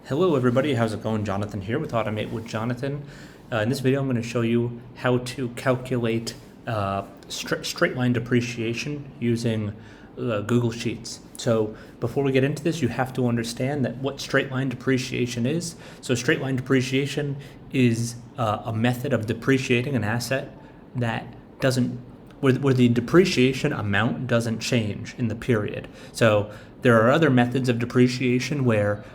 Hello everybody, how's it going? Jonathan here with Automate with Jonathan. In this video I'm going to show you how to calculate straight line depreciation using Google Sheets. So before we get into this, you have to understand that what straight line depreciation is. So straight line depreciation is a method of depreciating an asset that doesn't where the depreciation amount doesn't change in the period. So there are other methods of depreciation where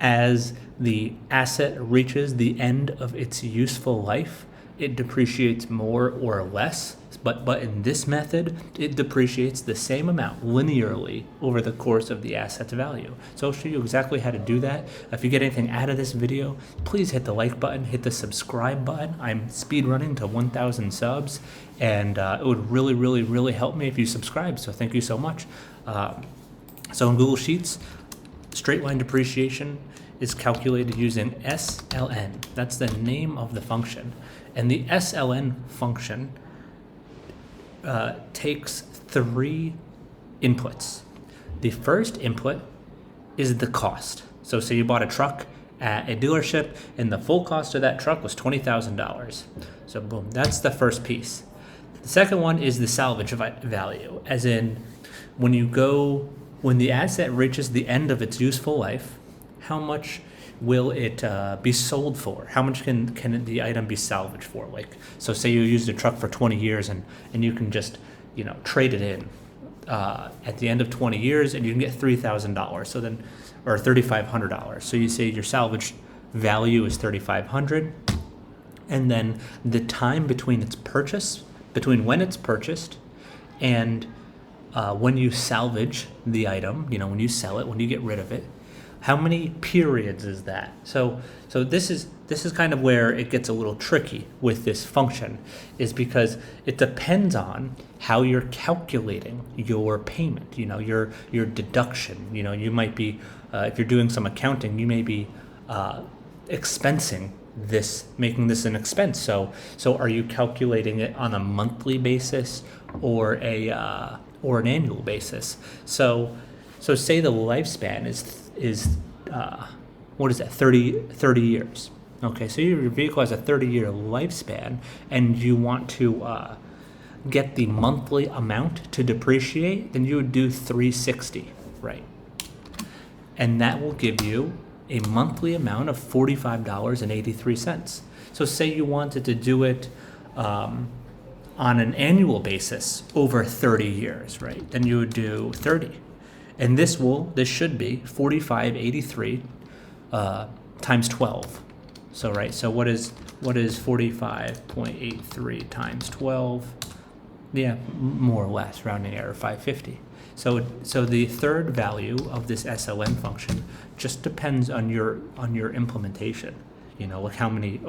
as the asset reaches the end of its useful life, it depreciates more or less. But in this method, it depreciates the same amount linearly over the course of the asset's value. So I'll show you exactly how to do that. If you get anything out of this video, please hit the like button, hit the subscribe button. I'm speed running to 1,000 subs, and it would really help me if you subscribe. So thank you so much. So in Google Sheets, straight line depreciation is calculated using SLN. That's the name of the function. And the SLN function takes three inputs. The first input is the cost. So say you bought a truck at a dealership and the full cost of that truck was $20,000. So boom, that's the first piece. The second one is the salvage value, as in when the asset reaches the end of its useful life, how much will it be sold for? How much can the item be salvaged for? Like, so say you used a truck for 20 years and you can just, trade it in at the end of 20 years and you can get $3,000. So then, or $3,500. So you say your salvage value is $3,500, and then the time between when it's purchased and when you salvage the item, when you sell it, when you get rid of it, how many periods is that? So this is kind of where it gets a little tricky with this function, is because it depends on how you're calculating your payment, your deduction. You might be, if you're doing some accounting, you may be expensing this, making this an expense. So are you calculating it on a monthly basis or an annual basis? So say the lifespan is what is that, 30 years. Okay, so your vehicle has a 30-year lifespan and you want to get the monthly amount to depreciate, then you would do 360, right? And that will give you a monthly amount of $45.83. So say you wanted to do it on an annual basis over 30 years, right? Then you would do 30. And this should be 4583 times 12. So what is 45.83 times 12? Yeah, more or less, rounding error, 550. So the third value of this SLN function just depends on your implementation. Like how many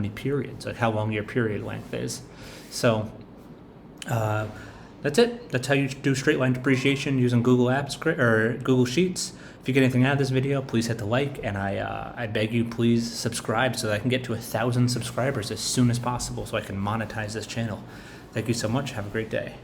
periods, like how long your period length is. So that's it. That's how you do straight line depreciation using Google Apps or Google Sheets. If you get anything out of this video, please hit the like, and I beg you, please subscribe so that I can get to 1,000 subscribers as soon as possible so I can monetize this channel. Thank you so much. Have a great day.